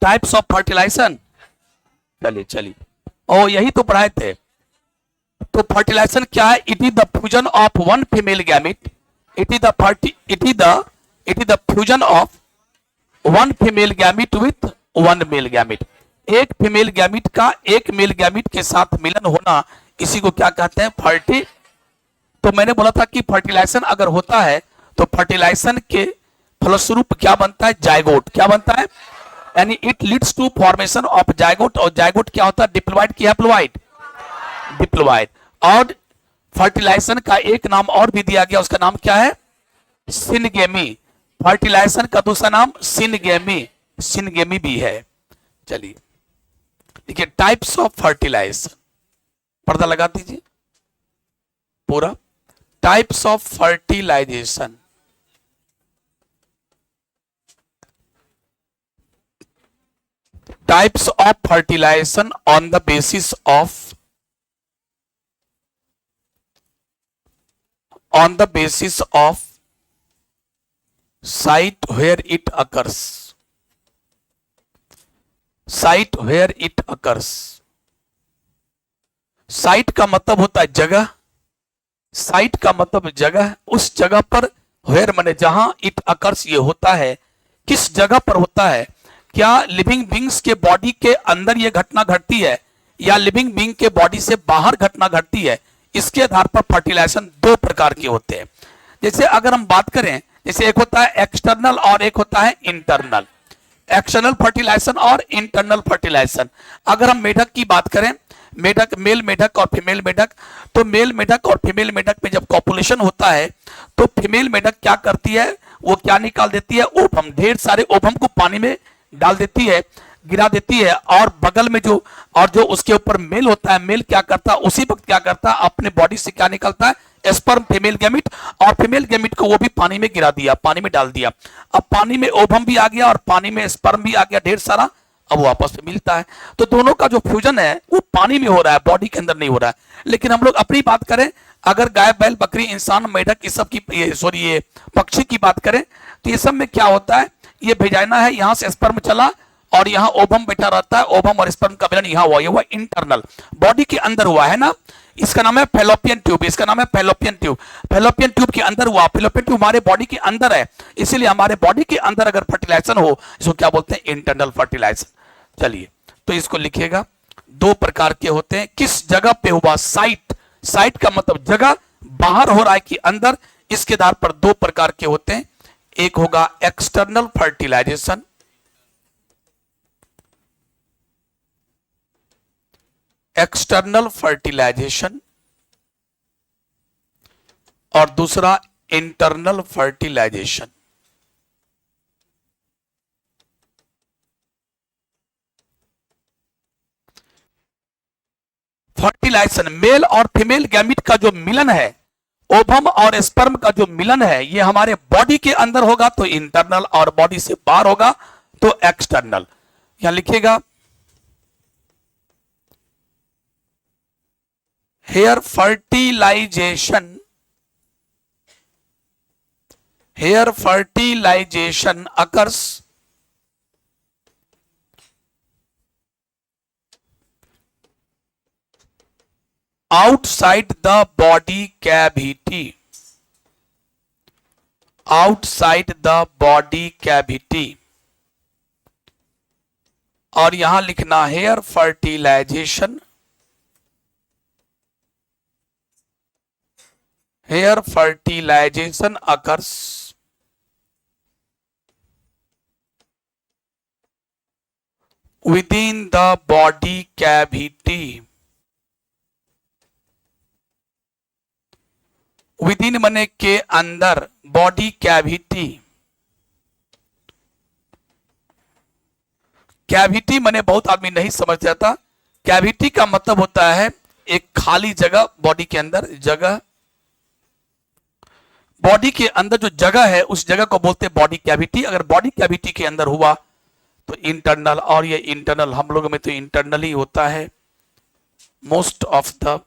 Types of fertilisation. चलिए चलिए, ओ यही तो पढ़ाए थे। तो फर्टिलाइजेशन क्या है? It is the fusion of one female gamete, it is the fusion of one female gamete with one male gamete. एक फीमेल गैमिट का एक मेल गैमिट के साथ मिलन होना, इसी को क्या कहते हैं? फर्टी। तो मैंने बोला था कि फर्टिलाइजेशन अगर होता है तो फर्टिलाइजेशन के फलस्वरूप क्या बनता है? जायगोट। क्या बनता है? यानी it leads to formation of zygote. और जायगोट क्या होता है? डिप्लॉइड की हैप्लॉइड, डिप्लॉइड। और फर्टिलाइजेशन का एक नाम और भी दिया गया, उसका नाम क्या है? सिनगेमी। फर्टिलाइजेशन का दूसरा नाम सिनगेमी, सिनगेमी भी है। चलिए देखिए, टाइप्स ऑफ फर्टिलाइजेशन, पर्दा लगा दीजिए पूरा। Types of fertilization, types of fertilization on the basis of, on the basis of site where it occurs, site where it occurs। Site का मतलब होता है जगह, साइट का मतलब जगह, उस जगह पर, where माने जहां, it occurs ये होता है, किस जगह पर होता है? क्या लिविंग बींग्स के बॉडी के अंदर ये घटना घटती है या लिविंग बींग के बॉडी से बाहर घटना घटती है? इसके आधार पर फर्टिलाइजेशन दो प्रकार के होते हैं। जैसे अगर हम बात करें, जैसे एक होता है एक्सटर्नल और एक होता है इंटरनल। एक्सटर्नल फर्टिलाइजेशन और इंटरनल फर्टिलाइजेशन। अगर हम मेढक की बात करें, मेढक, मेल मेढक और फीमेल मेढक, तो मेल मेढक और फीमेल मेढक में जब कॉपुलेशन होता है तो फीमेल मेढक क्या करती है? वो क्या निकाल देती है? ओवम। ढेर सारे ओवम को पानी में डाल देती है, गिरा देती है। और बगल में जो उसके ऊपर मेल होता है, मेल क्या करता है? उसी वक्त क्या करता है? अपने बॉडी से क्या निकलता है? Sperm, female gamete. और फीमेल गैमिट को वो भी पानी में गिरा दिया, पानी में डाल दिया। अब पानी में ओवम भी आ गया और पानी में स्पर्म भी आ गया ढेर सारा। अब वो आपस में मिलता है, तो दोनों का जो फ्यूजन है वो पानी में हो रहा है, बॉडी के अंदर नहीं हो रहा है। लेकिन हम लोग अपनी बात करें, अगर गाय, बैल, बकरी, इंसान, मेढक, इस सब की, ये पक्षी की बात करें, तो ये सब में क्या होता है? ये भेजाइना है, यहां से स्पर्म चला और यहाँ ओवम बैठा रहता है। ओवम और स्पर्म का मिलन यहाँ हुआ, ये हुआ इंटरनल, बॉडी के अंदर हुआ है ना। इसका नाम है फैलोपियन ट्यूब, इसका नाम है फैलोपियन ट्यूब। फैलोपियन ट्यूब के अंदर हुआ, फैलोपियन ट्यूब हमारे बॉडी के अंदर है, इसीलिए हमारे बॉडी के अंदर अगर फर्टिलाइजेशन हो, इसको क्या बोलते हैं? Internal fertilization. चलिए, तो इसको लिखिएगा, दो प्रकार के होते हैं। किस जगह पे हुआ? साइट। साइट का मतलब जगह, बाहर हो रहा है कि अंदर, इसके आधार पर दो प्रकार के होते हैं। एक होगा एक्सटर्नल फर्टिलाइजेशन, एक्सटर्नल फर्टिलाइजेशन, और दूसरा इंटरनल फर्टिलाइजेशन। फर्टिलाइजेशन, मेल और फीमेल गैमिट का जो मिलन है, ओवम और स्पर्म का जो मिलन है, ये हमारे बॉडी के अंदर होगा तो इंटरनल, और बॉडी से बाहर होगा तो एक्सटर्नल। यहां लिखिएगा, here fertilization, here fertilization occurs outside the body cavity, outside the body cavity। और यहां लिखना here fertilization, here fertilization occurs within the body cavity, within मने के अंदर, बॉडी कैविटी। कैविटी मने बहुत आदमी नहीं समझ जाता, कैविटी का मतलब होता है एक खाली जगह बॉडी के अंदर, जगह, बॉडी के अंदर जो जगह है उस जगह को बोलते हैं बॉडी कैविटी। अगर बॉडी कैविटी के अंदर हुआ तो इंटरनल, और ये इंटरनल हम लोगों में तो इंटरनल ही होता है मोस्ट ऑफ द,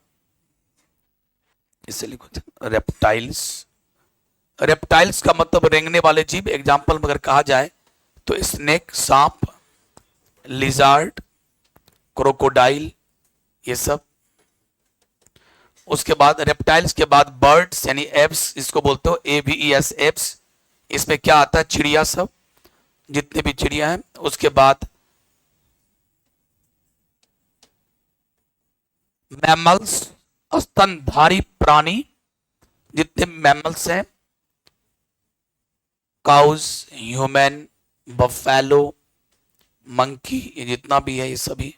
इसे लिखो रेप्टाइल्स। रेप्टाइल्स का मतलब रेंगने वाले जीव। एग्जाम्पल में अगर कहा जाए तो स्नेक, सांप, लिजार्ड, क्रोकोडाइल, ये सब। उसके बाद रेप्टाइल्स के बाद बर्ड्स यानी एब्स, इसको बोलते हो ABES एब्स। इसमें क्या आता है? चिड़िया सब, जितने भी चिड़िया हैं। उसके बाद मैमल्स, स्तनधारी प्राणी, जितने मैमल्स हैं, काउज, ह्यूमन, बफेलो, मंकी, ये जितना भी है ये सभी,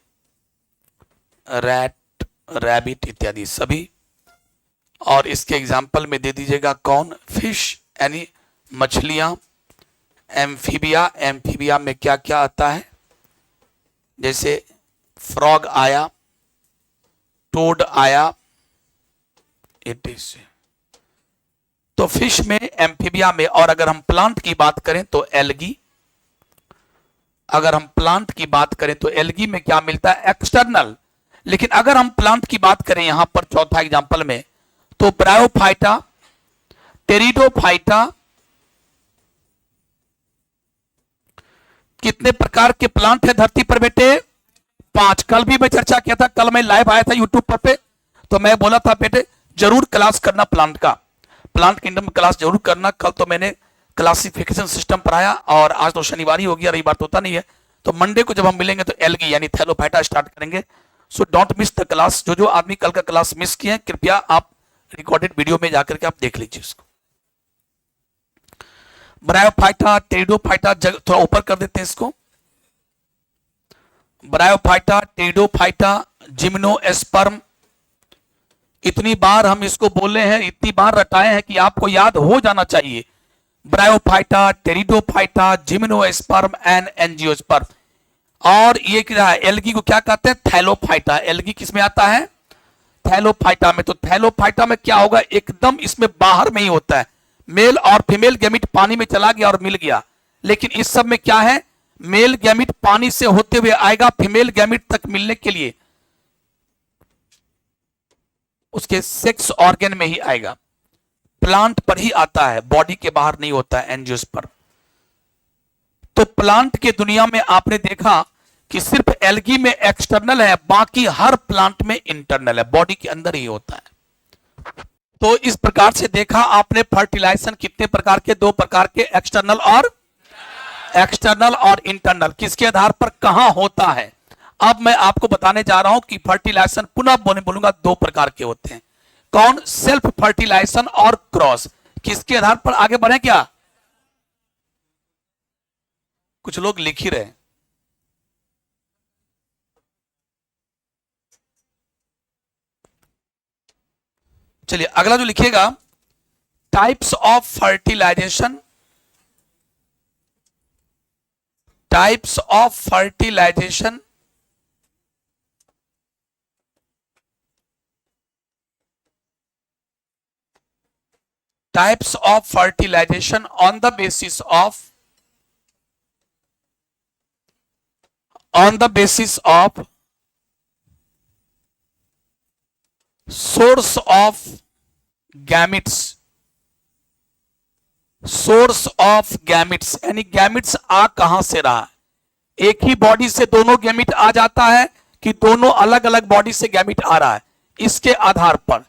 रैट, रैबिट इत्यादि सभी। और इसके एग्जाम्पल में दे दीजिएगा कौन? फिश यानी मछलियां, एम्फीबिया, एम्फीबिया में क्या क्या आता है? जैसे फ्रॉग आया, टोड आया, इट इज। तो फिश में, एम्फीबिया में। और अगर हम प्लांट की बात करें तो एल्गी। अगर हम प्लांट की बात करें तो एल्गी में क्या मिलता है? एक्सटर्नल। लेकिन अगर हम प्लांट की बात करें यहां पर चौथा एग्जांपल में, तो ब्रायोफाइटा, टेरिडोफाइटा, कितने प्रकार के प्लांट है धरती पर बेटे? 5। कल भी मैं चर्चा किया था, कल मैं लाइव आया था यूट्यूब पर पे, तो मैं बोला था बेटे जरूर क्लास करना प्लांट का, प्लांट किंगडम क्लास जरूर करना। कल तो मैंने क्लासिफिकेशन सिस्टम पढ़ाया, और आज तो शनिवार ही हो गया, रविवार तो होता नहीं है। तो मंडे को जब हम मिलेंगे तो एल्गी यानी थैलोफाइटा स्टार्ट करेंगे। So don't miss the class. जो जो आदमी कल का क्लास मिस किए हैं, कृपया आप रिकॉर्डेड वीडियो में जाकर के आप देख लीजिए उसको। ब्रायोफाइटा, टेरिडोफाइटा, थोड़ा ऊपर कर देते हैं इसको। Bryophyta, pteridophyta, gymnosperm. इतनी बार हम इसको बोले हैं, इतनी बार रटाए हैं कि आपको याद हो जाना चाहिए। Bryophyta, pteridophyta, gymnosperm and angiosperm. और ये क्या है? एल्गी को क्या कहते हैं? थैलोफाइटा। एल्गी किस में आता है? थैलोफाइटा में। तो थैलोफाइटा में क्या होगा? एकदम इसमें बाहर में ही होता है, मेल और फीमेल गैमिट पानी में चला गया और मिल गया। लेकिन इस सब में क्या है? मेल गैमिट पानी से होते हुए आएगा फीमेल गैमिट तक मिलने के लिए, उसके सेक्स ऑर्गन में ही आएगा। प्लांट पर ही आता है, बॉडी के बाहर नहीं होता है, एंजियोस्पर्म। तो प्लांट के दुनिया में आपने देखा कि सिर्फ एल्गी में एक्सटर्नल है, बाकी हर प्लांट में इंटरनल है, बॉडी के अंदर ही होता है। तो इस प्रकार से देखा आपने फर्टिलाइजेशन कितने प्रकार के? 2 प्रकार के, एक्सटर्नल और इंटरनल। किसके आधार पर कहां होता है? अब मैं आपको बताने जा रहा हूं कि फर्टिलाइजेशन पुनः बोलूंगा 2 प्रकार के होते हैं। कौन? सेल्फ फर्टिलाइजेशन और क्रॉस। किसके आधार पर? आगे बढ़े क्या? कुछ लोग लिख ही रहे। चलिए अगला जो लिखिएगा, types of fertilization. Types of fertilization. Types of fertilization on the basis of source of gametes. Source of gametes यानी गैमिट्स आ कहां से रहा? एक ही बॉडी से दोनों गैमिट आ जाता है कि दोनों अलग अलग बॉडी से गैमिट आ रहा है? इसके आधार पर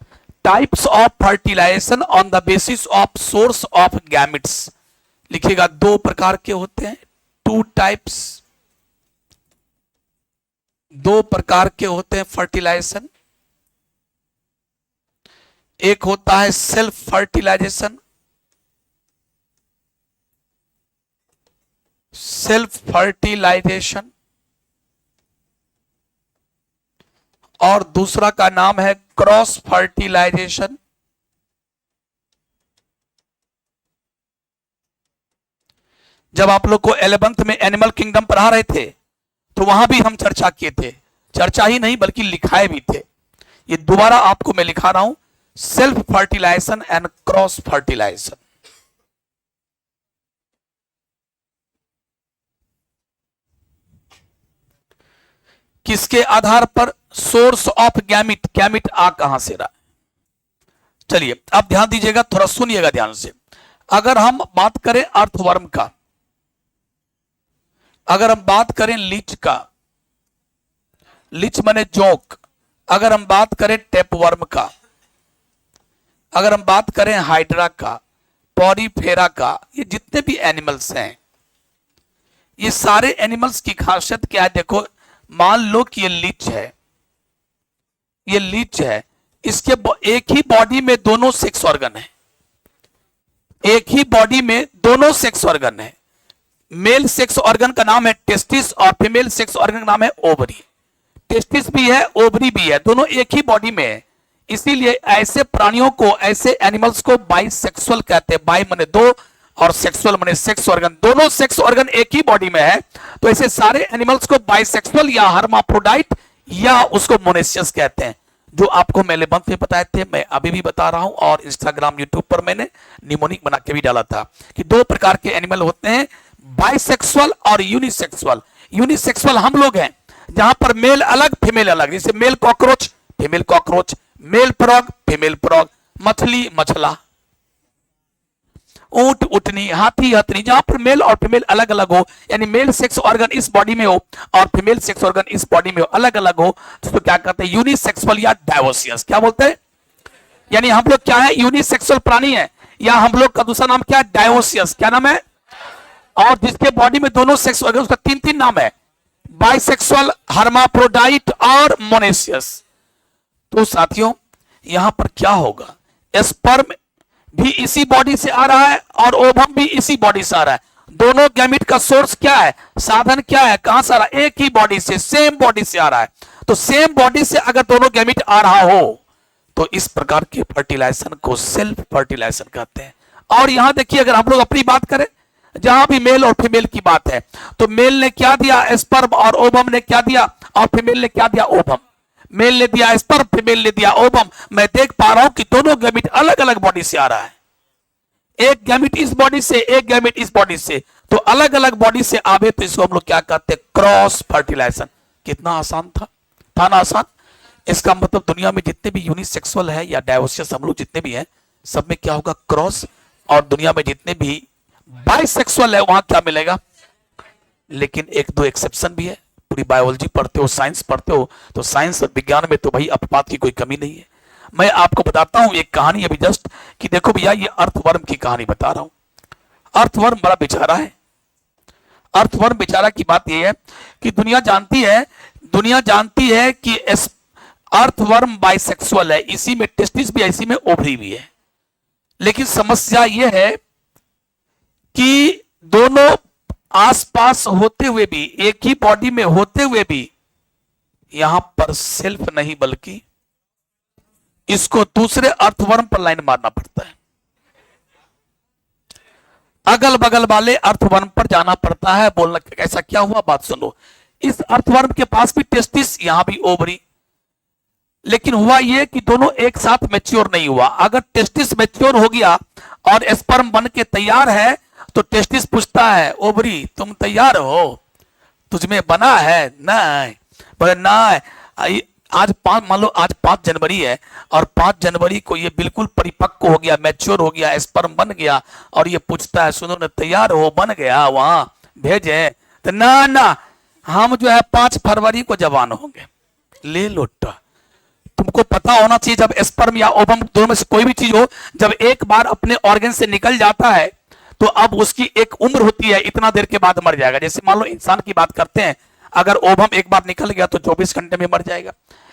types of fertilization on the basis of source of gametes लिखिएगा। 2 प्रकार के होते हैं, 2 टाइप्स। 2 प्रकार के होते हैं फर्टिलाइजेशन। एक होता है सेल्फ फर्टिलाइजेशन, और दूसरा का नाम है क्रॉस फर्टिलाइजेशन। जब आप लोग को 11th में एनिमल किंगडम पढ़ा रहे थे तो वहां भी हम चर्चा किए थे, चर्चा ही नहीं बल्कि लिखाए भी थे। ये दोबारा आपको मैं लिखा रहा हूं, self fertilization and cross fertilization. किसके आधार पर? Source of gamete. गैमिट आ कहां से रहा? चलिए अब ध्यान दीजिएगा, थोड़ा सुनिएगा ध्यान से। अगर हम बात करें अर्थवर्म का, अगर हम बात करें लीच का, लीच माने जोंक। अगर हम बात करें टेपवर्म का, अगर हम बात करें हाइड्रा का, पॉरीफेरा का, ये जितने भी एनिमल्स हैं, ये सारे एनिमल्स की खासियत क्या है? देखो, मान लो कि ये लीच है, ये लीच है, इसके एक ही बॉडी में दोनों सेक्स ऑर्गन है, एक ही बॉडी में दोनों सेक्स ऑर्गन है। मेल सेक्स ऑर्गन का नाम है टेस्टिस और फीमेल सेक्स ऑर्गन का नाम है ओवरी। टेस्टिस भी है, ओवरी भी है, दोनों एक ही बॉडी में है। इसीलिए ऐसे प्राणियों को, ऐसे एनिमल्स को बाइसेक्सुअल कहते हैं। बाई माने दो और सेक्सुअल माने सेक्स ऑर्गन, दोनों सेक्स ऑर्गन एक ही बॉडी में है। तो ऐसे सारे एनिमल्स को बाइसेक्सुअल या हर्माफ्रोडाइट या उसको मोनेशियस कहते हैं, जो आपको मैंने मंथ में बताए थे, मैं अभी भी बता रहा हूं, और इंस्टाग्राम यूट्यूब पर मैंने निमोनिक बना के भी डाला था कि दो प्रकार के एनिमल होते हैं, बाइसेक्सुअल और यूनिसेक्सुअल। यूनिसेक्सुअल हम लोग हैं, जहां पर मेल अलग फीमेल अलग, जैसे male cockroach female cockroach, male frog female frog, मछली मछला, ऊंट उटनी, हाथी हथनी, जहां पर मेल और फीमेल अलग अलग हो, यानी मेल सेक्स ऑर्गन इस बॉडी में हो और फीमेल सेक्स ऑर्गन इस बॉडी में हो, अलग अलग हो, तो क्या कहते हैं? यूनिसेक्सुअल या डाइवोसियस। क्या बोलते हैं? यानी हम लोग क्या है? यूनिसेक्सुअल प्राणी है, या हम लोग का दूसरा नाम क्या है? डाइवोसियस। क्या नाम है? और जिसके बॉडी में दोनों सेक्स ऑर्गन, उसका तीन तीन नाम है, बाइसेक्सुअल, हर्माफ्रोडाइट और मोनेशियस। तो साथियों, यहां पर क्या होगा? स्पर्म भी इसी बॉडी से आ रहा है और ओवम भी इसी बॉडी से आ रहा है। दोनों गैमिट का सोर्स क्या है? साधन क्या है? कहां से आ रहा है? एक ही बॉडी से, सेम बॉडी से आ रहा है। तो सेम बॉडी से अगर दोनों गैमिट आ रहा हो, तो इस प्रकार के फर्टिलाइजेशन को सेल्फ फर्टिलाइजेशन कहते हैं। और यहां देखिए, अगर हम लोग अपनी बात करें, जहां भी मेल और फीमेल की बात है, तो मेल ने क्या दिया? स्पर्म, और ओवम ने क्या दिया? और फीमेल ने क्या दिया? ओवम। मेल ने दिया स्पर्म, फीमेल ने दिया ओवम। मैं देख पा रहा हूं कि दोनों गैमिट अलग अलग बॉडी से आ रहा है, एक गैमिट इस बॉडी से, एक गैमिट इस बॉडी से, तो अलग अलग बॉडी से आवे, तो इसको हम लोग क्या कहते हैं? Cross fertilization. कितना आसान था ना? आसान। इसका मतलब दुनिया में जितने भी यूनिसेक्सुअल है या डाइवोसियस हम लोग जितने भी हैं, सब में क्या होगा? क्रॉस। और दुनिया में जितने भी बाइसेक्सुअल है, वहां क्या मिलेगा? लेकिन एक दो एक्सेप्शन भी है। पूरी बायोलॉजी पढ़ते हो, साइंस पढ़ते हो, तो साइंस और विज्ञान में तो भाई अपवाद की कोई कमी नहीं है। मैं आपको बताता हूं एक कहानी अभी जस्ट, कि देखो भैया, ये अर्थवर्म की कहानी बता रहा हूं। अर्थवर्म बड़ा बेचारा है। अर्थवर्म बेचारा की बात यह है कि दुनिया जानती है कि अर्थवर्म बाइसेक्सुअल है, इसी में टेस्टिस भी है, इसी में ओवरी भी है। लेकिन समस्या यह है कि दोनों आसपास होते हुए भी, एक ही बॉडी में होते हुए भी, यहां पर सेल्फ नहीं बल्कि इसको दूसरे अर्थवर्म पर लाइन मारना पड़ता है, अगल बगल वाले अर्थवर्म पर जाना पड़ता है। बोलना ऐसा क्या हुआ? बात सुनो। इस अर्थवर्म के पास भी टेस्टिस, यहां भी ओवरी, लेकिन हुआ यह कि दोनों एक साथ मैच्योर नहीं हुआ। अगर टेस्टिस मैच्योर हो गया और स्पर्म बन के तैयार है, तो टेस्टिस पूछता है, ओवरी तुम तैयार हो? तुझमें बना है? नहीं। बोले ना, आज मान लो आज 5 जनवरी है, और 5 जनवरी को ये बिल्कुल परिपक्व हो गया, मैच्योर हो गया, स्पर्म बन गया, और ये पूछता है, सुनो ना, तैयार हो? बन गया, वहां भेजे? तो ना, हम जो है 5 फरवरी को जवान होंगे। ले लोटा। तुमको पता होना चाहिए, जब स्पर्म या ओवम दोनों में से कोई भी चीज हो, जब एक बार अपने ऑर्गन से निकल जाता है, तो अब उसकी एक उम्र होती है, इतना देर के बाद मर जाएगा। जैसे मान लो इंसान की बात करते हैं, अगर ओवम एक बार निकल गया तो 24 घंटे में मर जाएगा।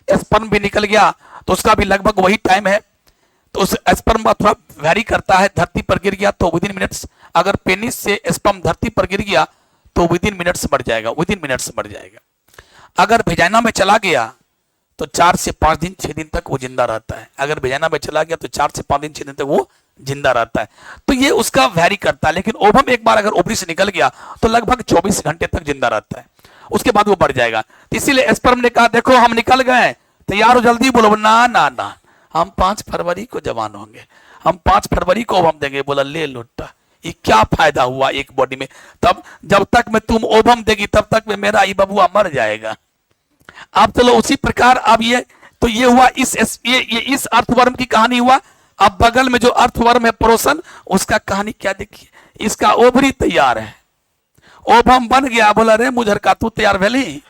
स्पर्म भी निकल गया तो उसका भी लगभग वही टाइम है। तो उस स्पर्म का थोड़ा वैरी करता है, धरती पर गिर गया तो विदिन मिनट्स, अगर पेनिस से स्पर्म धरती पर गिर गया तो विदिन मिनट्स मर जाएगा, विदिन मिनट्स मर जाएगा। अगर वेजाइना में चला गया तो 4 से 5 दिन 6 दिन तक वो जिंदा रहता है। अगर वेजाइना में चला गया तो 4 से 5 दिन 6 दिन तक वो जिंदा रहता है। तो ये उसका वैरी करता है। लेकिन ओवम एक बार अगर ओवरी से निकल गया तो लगभग 24 घंटे तक जिंदा रहता है, उसके बाद वो मर जाएगा। इसीलिए स्पर्म ने कहा, देखो हम निकल गए, तैयार हो, जल्दी। बोलो ना, हम 5 फरवरी को जवान होंगे, हम 5 फरवरी को ओवम देंगे। बोला ले लोटा, ये क्या फायदा हुआ एक बॉडी में? तब जब तक मैं तुम ओवम देगी तब तक में मेरा ये बबुआ मर जाएगा। अब चलो उसी प्रकार, अब ये तो ये हुआ, इस अर्थवर्म की कहानी हुआ। अब बगल में जो अर्थवर्म है प्रोसन, उसका कहानी क्या देखिए। इसका ओवरी तैयार है, ओवम बन गया। बोला रे मुझर का तू तैयार भेली?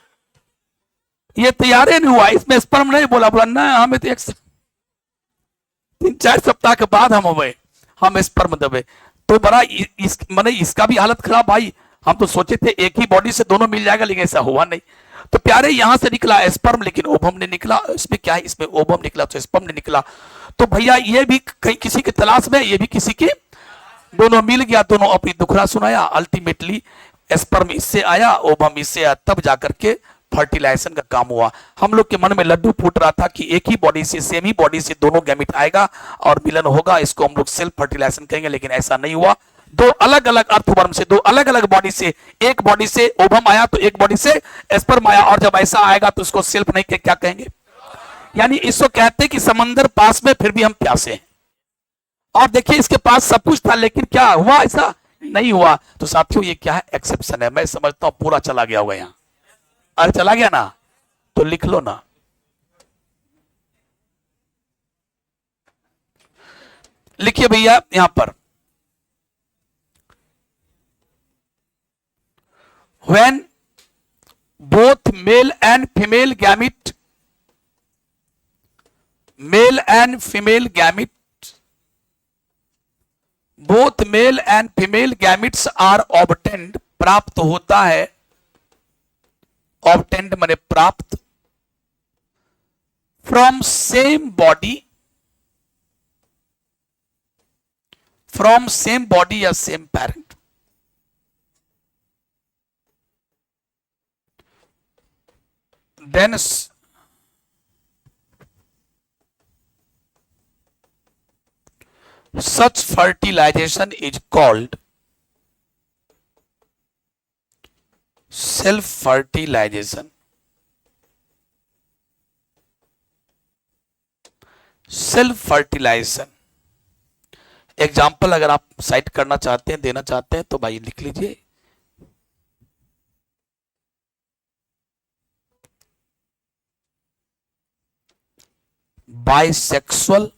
ये तैयार ही नहीं हुआ, इसमें स्पर्म नहीं बोला, बोला ना हमें तो 3-4 सप्ताह के बाद हम हुए, हम स्पर्म दबे। तो बड़ा मैंने इसका भी हालत खराब भाई। हम तो सोचे थे एक ही बॉडी से दोनों मिल जाएगा, लेकिन ऐसा हुआ नहीं। तो प्यारे यहां से निकला स्पर्म, लेकिन ओवम नहीं निकला। इसमें क्या है, इसमें ओवम निकला तो स्पर्म नहीं निकला। तो भैया ये भी कहीं किसी की तलाश में, ये भी किसी की, दोनों मिल गया, दोनों अपनी दुखड़ा सुनाया। अल्टीमेटली स्पर्म इससे आया, ओवम इससे आया, तब जाकर के फर्टिलाइजेशन का काम हुआ। हम लोग के मन में लड्डू फूट रहा था कि एक ही बॉडी से, सेम ही बॉडी से दोनों गैमेट आएगा और मिलन होगा, इसको हम लोग सेल्फ फर्टिलाइजेशन कहेंगे, लेकिन ऐसा नहीं हुआ। दो अलग अलग अर्थवर्म से, दो अलग अलग बॉडी से, एक बॉडी से ओवम आया तो एक बॉडी से स्पर्म आया, और जब ऐसा आएगा तो उसको सेल्फ नहीं, क्या कहेंगे? यानी इसको कहते हैं कि समंदर पास में फिर भी हम प्यासे हैं। और देखिए इसके पास सब कुछ था, लेकिन क्या हुआ, ऐसा नहीं हुआ। तो साथियों ये क्या है, एक्सेप्शन है। मैं समझता हूं पूरा चला गया होगा यहां। अरे चला गया ना, तो लिख लो ना। लिखिए भैया यहां पर, when both male and female gamete, male and female gamete, both male and female gametes are obtained, प्राप्त होता है, obtained माने प्राप्त, from same body, from same body या same parent। then such fertilization is called self fertilization। Self fertilization example अगर आप site करना चाहते हैं, देना चाहते हैं, तो भाई लिख लीजिए। बाइसेक्सुअल,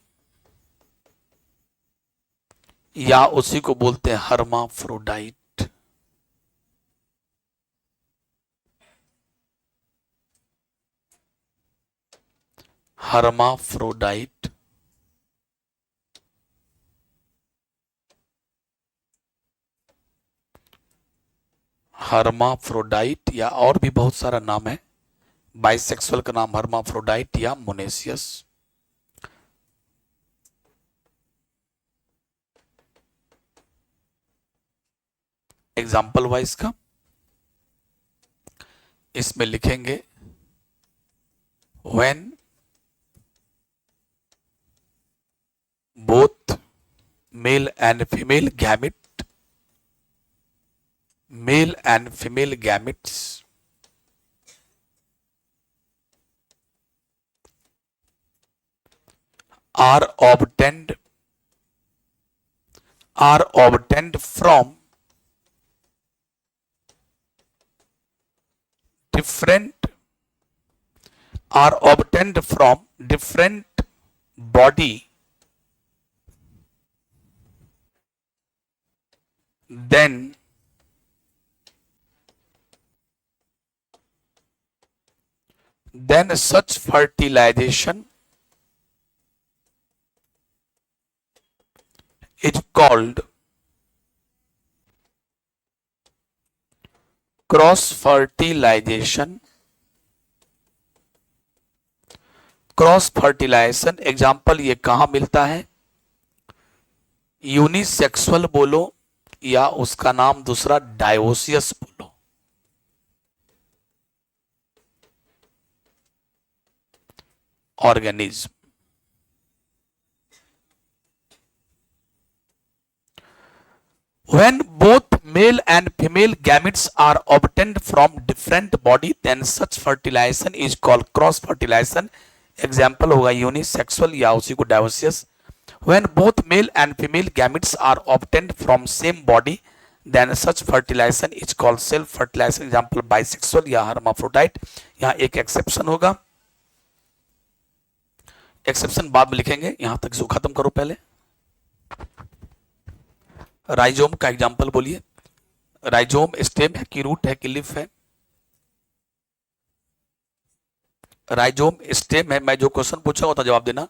या उसी को बोलते हैं हर्माफ्रोडाइट। हर्माफ्रोडाइट, हर्माफ्रोडाइट, या और भी बहुत सारा नाम है। बाइसेक्सुअल का नाम हर्माफ्रोडाइट या मोनेसियस। एग्जाम्पल वाइज का इसमें लिखेंगे, when both male and female gamete, male and female gametes are obtained from different, are obtained from different body, then such fertilization is called cross fertilization. Cross fertilization example ये कहां मिलता है? Unisexual बोलो या उसका नाम दूसरा डायोसियस बोलो। Organism, when both male and female gametes are obtained from different body, then such fertilization is called cross fertilization। Example होगा यूनिसेक्सुअल या उसी को dioecious. when both male and female gametes are obtained from same body, then such fertilization is called self fertilization। Example bisexual या hermaphrodite. यहाँ एक exception होगा, exception बाद में लिखेंगे, यहां तक इसको खत्म करो पहले। राइजोम का एग्जाम्पल बोलिए। राइजोम स्टेम है कि रूट है कि लिफ है? राइजोम स्टेम है, मैं जो क्वेश्चन पूछा होता जवाब देना।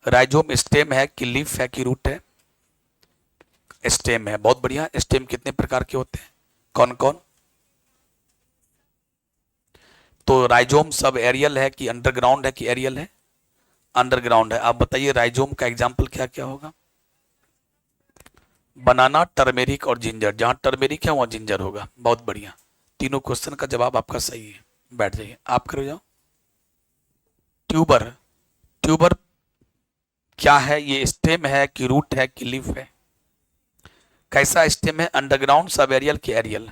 राइजोम स्टेम है कि लीफ है कि रूट है? स्टेम है, बहुत बढ़िया। स्टेम कितने प्रकार के होते हैं, कौन कौन? तो राइजोम सब एरियल है कि अंडरग्राउंड है कि एरियल है? अंडरग्राउंड है। आप बताइए राइजोम का एग्जाम्पल क्या क्या होगा? बनाना, टर्मेरिक और जिंजर। जहां टर्मेरिक है वहां जिंजर होगा। बहुत बढ़िया, तीनों क्वेश्चन का जवाब आपका सही है। बैठ जाइए, आप करो जाओ। ट्यूबर, ट्यूबर क्या है? ये स्टेम है कि रूट है कि लीफ है? कैसा स्टेम है? अंडरग्राउंड, सब एरियल की एरियल?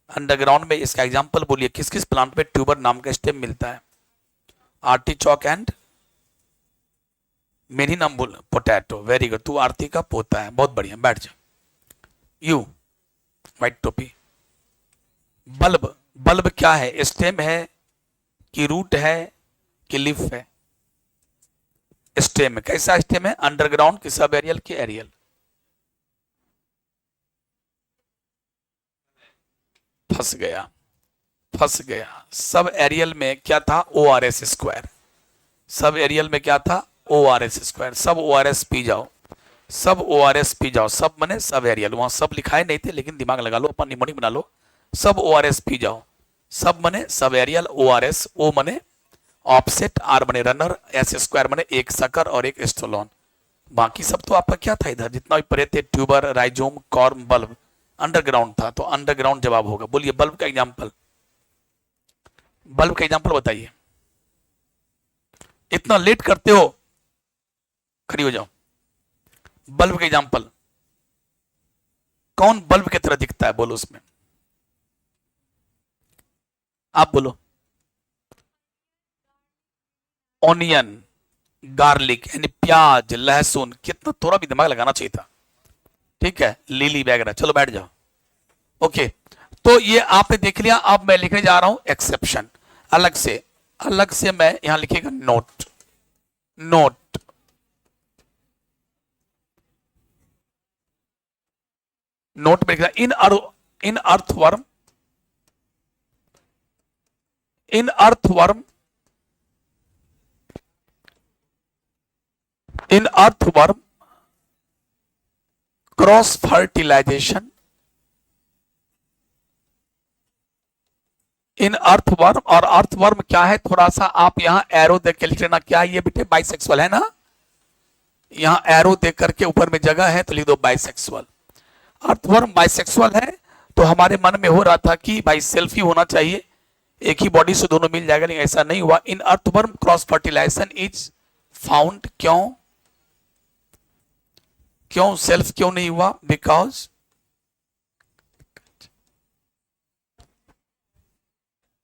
अंडरग्राउंड में इसका एग्जांपल बोलिए, किस किस प्लांट में ट्यूबर नाम का स्टेम मिलता है? आर्टिचॉक एंड मेरी नाम बोल, पोटैटो। वेरी गुड, तू आरती का पोता है, बहुत बढ़िया, बैठ जा। यू, व्हाइट टोपी। बल्ब, बल्ब क्या है? स्टेम है कि रूट है कि लीफ है? स्टेम है। कैसा स्टेम है? अंडरग्राउंड की सब एरियल की एरियल? फंस गया, फंस गया। सब एरियल में क्या था? O R S square. सब एरियल में क्या था? O R S square. सब ओ आर एस पी जाओ, सब ओ आर एस पी जाओ। सब मने सब एरियल, वहां सब लिखाए नहीं थे लेकिन दिमाग लगा लो, अपन निमोनिक बना लो। सब ओ आर एस पी जाओ। सब मने सब aerial, O R S, O मने ऑफसेट, आर मने रनर, एस स्क्वायर मने एक सकर और एक स्टोलॉन। बाकी सब तो आपका क्या था इधर, जितना भी पढ़े थे, tuber, rhizome, corm, bulb, underground था, तो अंडरग्राउंड जवाब होगा। बोलिए बल्ब का एग्जाम्पल, बल्ब का एग्जाम्पल बताइए। इतना लेट करते हो, खड़ी हो जाओ। बल्ब का एग्जाम्पल, कौन बल्ब की तरह दिखता है? बोलो उसमें, आप बोलो। ऑनियन, गार्लिक यानी प्याज, लहसुन। कितना, थोड़ा भी दिमाग लगाना चाहिए था। ठीक है, लिली वगैरह। चलो बैठ जाओ। ओके, तो ये आपने देख लिया। अब मैं लिखने जा रहा हूं एक्सेप्शन, अलग से। अलग से मैं यहां लिखेगा नोट, नोट। नोट में लिखना in earthworm, in earthworm, in earthworm cross fertilization, in earthworm. और अर्थवर्म क्या है, थोड़ा सा आप यहां एरो देख के लिख लेना। क्या है ये बेटे? बाइसेक्सुअल है ना? यहां एरो देख करके ऊपर में जगह है तो लिख दो बाइसेक्सुअल। अर्थवर्म बाइसेक्सुअल है, तो हमारे मन में हो रहा था कि भाई सेल्फ ही होना चाहिए, एक ही बॉडी से दोनों मिल जाएगा, लेकिन ऐसा नहीं हुआ। In earthworm cross fertilization is found. क्यों? क्यों सेल्फ क्यों नहीं हुआ? बिकॉज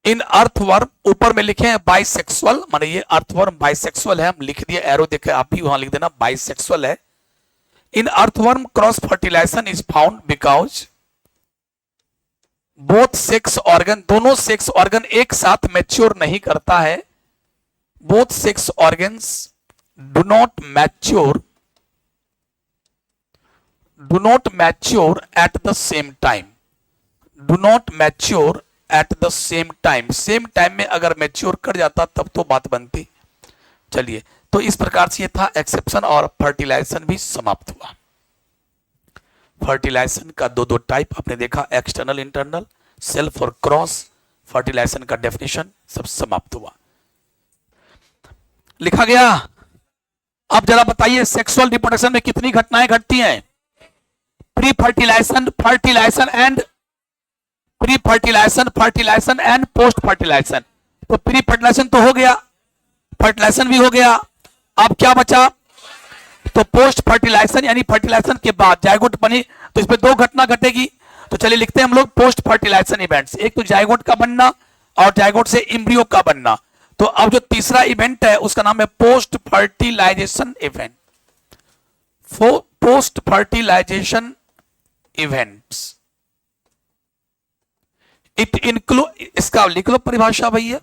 इन अर्थवर्म, ऊपर में लिखे हैं बाइसेक्सुअल, माने ये अर्थवर्म बाइसेक्सुअल है। हम लिख दिए, एरो देखे, आप भी वहां लिख देना बाइसेक्सुअल है। In earthworm cross fertilization is found because both sex organ, दोनों सेक्स ऑर्गन एक साथ मैच्योर नहीं करता है। Both sex organs do not mature, do not mature at the same time, do not mature at the same time. Same time में अगर mature कर जाता तब तो बात बनती। चलिए, तो इस प्रकार से ये था एक्सेप्शन, और फर्टिलाइजेशन भी समाप्त हुआ। फर्टिलाइजेशन का दो दो टाइप आपने देखा, एक्सटर्नल, इंटरनल, सेल्फ और क्रॉस। फर्टिलाइजेशन का डेफिनेशन सब समाप्त हुआ, लिखा गया। अब जरा बताइए सेक्सुअल रिप्रोडक्शन में कितनी घटनाएं घटती हैं? Pre fertilization, fertilization and pre fertilization, fertilization and post fertilization. तो प्री फर्टिलाइजेशन तो हो गया, फर्टिलाइजेशन भी हो गया, अब क्या बचा? तो पोस्ट फर्टिलाइजेशन, यानी फर्टिलाइजेशन के बाद जायगोट बनी, तो इसमें दो घटना घटेगी। तो चलिए लिखते हैं हम लोग पोस्ट फर्टिलाइजेशन इवेंट्स। एक तो जायगोट का बनना और जायगोट से एम्ब्रियो का बनना। तो अब जो तीसरा इवेंट है उसका नाम है post fertilization event. Post fertilization events, it include, इसका लिख लो परिभाषा भैया।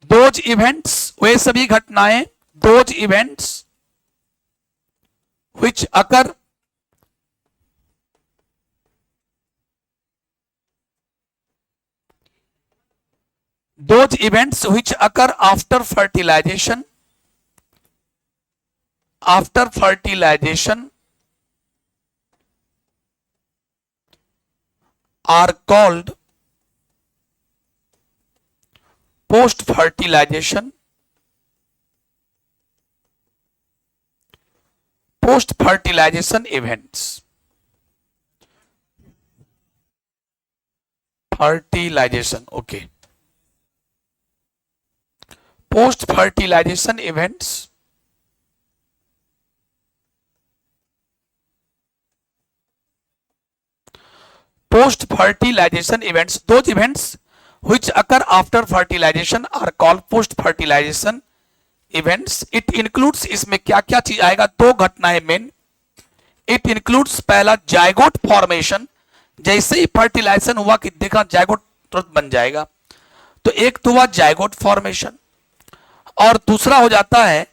दोज इवेंट्स, वे सभी घटनाएं, those events which occur those events which occur after fertilization are called post fertilization events. Fertilization, okay. Post fertilization events those events which occur after fertilization are called post fertilization events. It includes, इसमें क्या क्या चीज आएगा, दो घटनाएं main. It includes, पहला zygote formation, जैसे ही fertilisation हुआ कि देखा जायगोट तुरंत बन जाएगा, तो एक तो हुआ जायगोट फॉर्मेशन, और दूसरा हो जाता है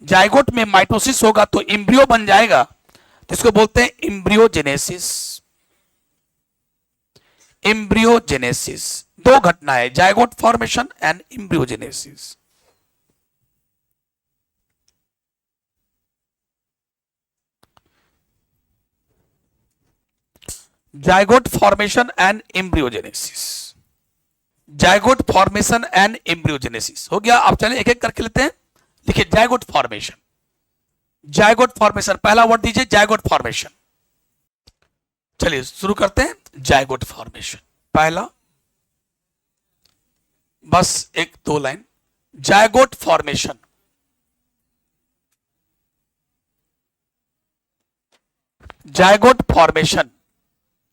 जायगोट में माइटोसिस होगा तो एम्ब्रियो बन जाएगा, जिसको बोलते हैं एम्ब्रियोजेनेसिस. दो घटना है, zygote formation and embryogenesis. Zygote formation and embryogenesis. Zygote formation and embryogenesis हो गया. अब चलिए एक एक करके लेते हैं. देखिए जायगोट फॉर्मेशन. पहला वर्ड दीजिए, जायगोट फॉर्मेशन. चलिए शुरू करते हैं. जायगोट फॉर्मेशन, पहला, बस एक दो लाइन. Zygote formation.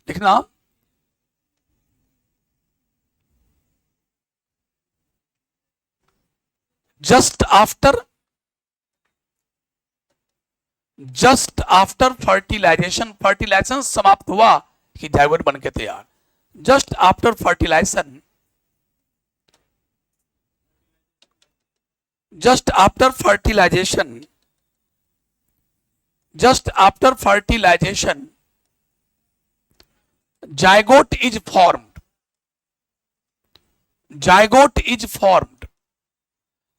लिखना. जस्ट आफ्टर फर्टिलाइजेशन समाप्त हुआ कि जायगोट बन के तैयार. Just after fertilization zygote is formed.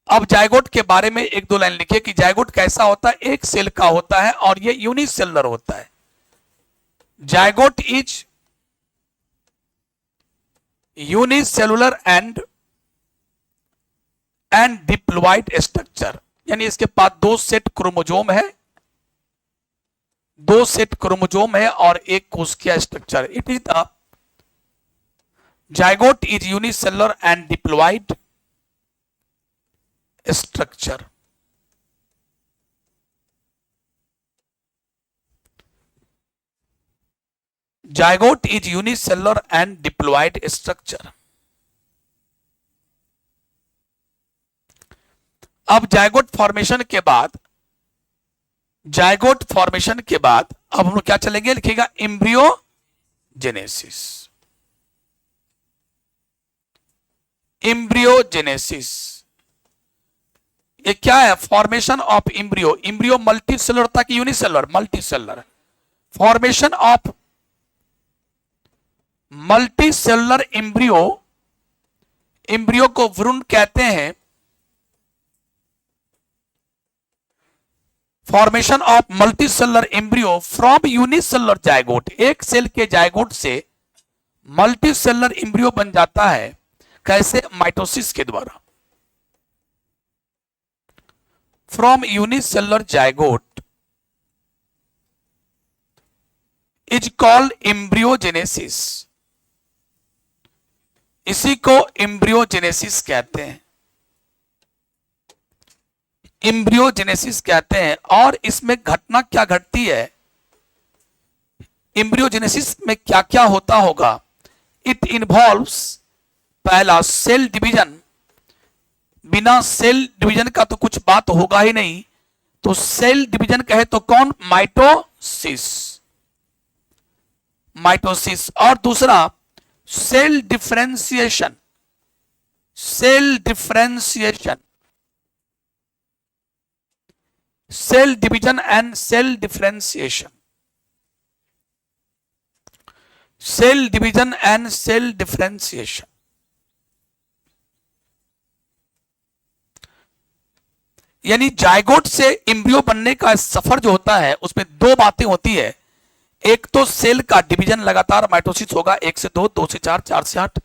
अब जायगोट के बारे में एक दो लाइन लिखिए कि जायगोट कैसा होता है. एक सेल का होता है और ये यूनिसेलुलर होता है. Zygote is unicellular and diploid structure, यानी इसके पास दो सेट क्रोमोजोम है और एक कोशिकीय structure. It is the zygote is unicellular and diploid structure. Zygote is unicellular and diploid structure. अब जायगोट फॉर्मेशन के बाद अब हम लोग क्या चलेंगे, लिखेगा एम्ब्रियोजेनेसिस. ये क्या है, फॉर्मेशन ऑफ एम्ब्रियो मल्टीसेलुलर था कि unicellular. Formation of multicellular embryo को भ्रूण कहते हैं. Formation of multicellular embryo from unicellular zygote. एक सेल के जायगोट से मल्टीसेलुलर एम्ब्रियो बन जाता है. कैसे, माइटोसिस के द्वारा. From unicellular zygote is called embryogenesis. इसी को एम्ब्रियोजेनेसिस कहते हैं. और इसमें घटना क्या घटती है, एम्ब्रियोजेनेसिस में क्या क्या होता होगा. इट इन्वॉल्व्स, पहला सेल डिवीजन. बिना सेल डिवीजन का तो कुछ बात होगा ही नहीं. तो सेल डिवीजन कहे तो कौन, माइटोसिस. और दूसरा cell differentiation. Cell division and cell differentiation. यानी जायगोट से एम्ब्रियो बनने का सफर जो होता है उसमें दो बातें होती है। एक तो सेल का डिवीजन लगातार माइटोसिस होगा, 1 से 2, 2 से 4, 4 से 8,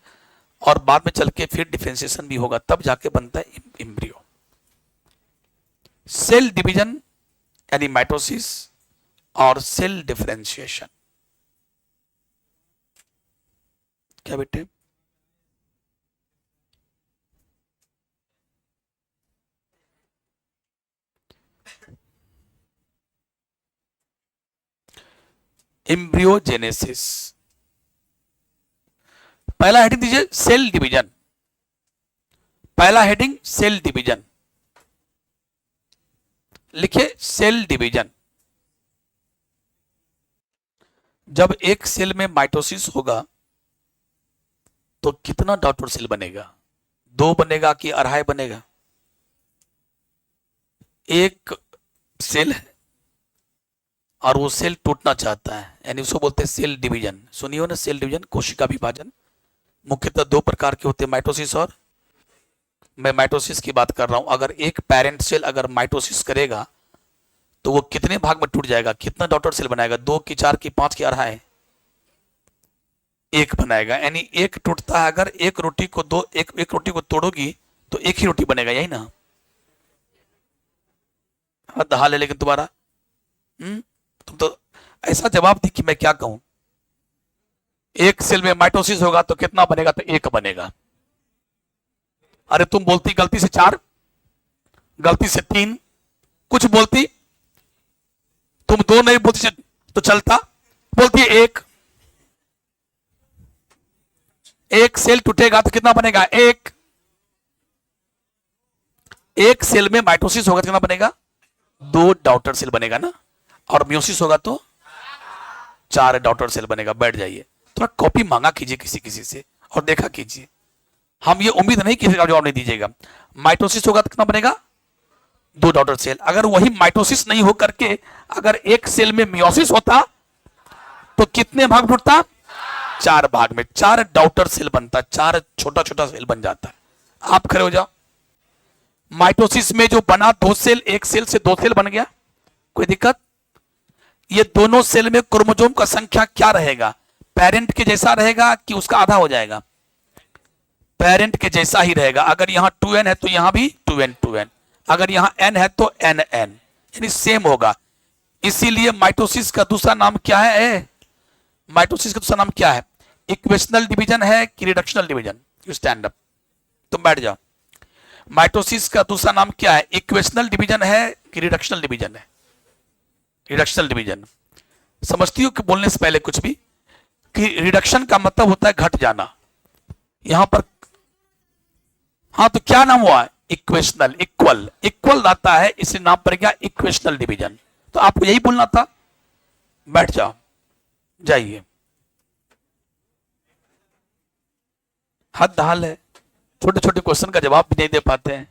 और बाद में चल के फिर डिफरेंशिएशन भी होगा, तब जाके बनता है एम्ब्रियो। सेल डिवीजन यानी माइटोसिस और सेल डिफरेंशिएशन। क्या बेटे? एम्ब्रियोजेनेसिस। पहला हेडिंग दीजिए सेल डिवीजन। पहला हेडिंग सेल डिवीजन लिखिए, सेल डिवीजन। जब एक सेल में माइटोसिस होगा तो कितना डॉटर सेल बनेगा? 2 बनेगा कि 2.5 बनेगा? एक सेल है और वो सेल टूटना चाहता है, यानी उसको बोलते हैं सेल डिवीजन। सुनियो ना, सेल डिवीजन, कोशिका विभाजन। मुख्यतः 2 प्रकार के होते हैं, माइटोसिस और, मैं माइटोसिस की बात कर रहा हूं। अगर एक पेरेंट सेल अगर माइटोसिस करेगा तो वो कितने भाग में टूट जाएगा? कितना डॉटर सेल बनाएगा? 2 की 4 की 5 की 2.5? 1 बनाएगा। यानी एक टूटता है, अगर एक रोटी को एक रोटी को तोड़ोगी तो एक ही रोटी बनेगा, यही ना? हाल है लेकिन तुम्हारा, तुम तो ऐसा जवाब दी कि मैं क्या कहूं। एक सेल में माइटोसिस होगा तो कितना बनेगा? तो 1 बनेगा। अरे तुम बोलती गलती से 4, गलती से 3, कुछ बोलती, तुम 2 नहीं बोलती तो चलता, बोलती है 1। एक सेल टूटेगा तो कितना बनेगा? 1। एक सेल में माइटोसिस होगा तो कितना बनेगा? 2 डॉटर सेल बनेगा ना, और म्योसिस होगा तो 4 डॉटर सेल बनेगा। बैठ जाइए, थोड़ा कॉपी मांगा कीजिए किसी किसी से और देखा कीजिए। हम ये उम्मीद नहीं किसी का जवाब नहीं दीजिएगा। माइटोसिस होगा तो कितना बनेगा? 2 डॉटर सेल। अगर वही माइटोसिस नहीं हो करके अगर एक सेल में मियोसिस होता तो कितने भाग टूटता? 4 भाग में 4 डॉटर सेल बनता, 4 छोटा छोटा सेल बन जाता है। आप खड़े हो जाओ। माइटोसिस में जो बना 2 सेल, एक सेल से 2 सेल बन गया, कोई दिक्कत? ये दोनों सेल में क्रोमोसोम का संख्या क्या रहेगा? पेरेंट के जैसा रहेगा कि उसका आधा हो जाएगा? पेरेंट के जैसा ही रहेगा। अगर यहां 2n है तो यहां भी 2n 2n, अगर यहां n है तो n n, यानी सेम होगा। इसीलिए माइटोसिस का दूसरा नाम क्या है? माइटोसिस का दूसरा नाम क्या है? इक्वेशनल डिवीजन है कि reductional division? You stand up, तुम बैठ जाओ। माइटोसिस का दूसरा नाम क्या है? इक्वेशनल डिवीजन है कि रिडक्शनल डिवीजन है? Reductional division. समझती हो कि बोलने से पहले कुछ भी, कि रिडक्शन का मतलब होता है घट जाना। यहां पर हाँ, तो क्या नाम हुआ? इक्वेशनल, इक्वल, इक्वल आता है, इसलिए नाम पड़ गया इक्वेशनल डिवीजन। तो आपको यही बोलना था। बैठ जाओ, जाइए। हद हाल है, छोटे छोटे क्वेश्चन का जवाब भी नहीं दे पाते हैं।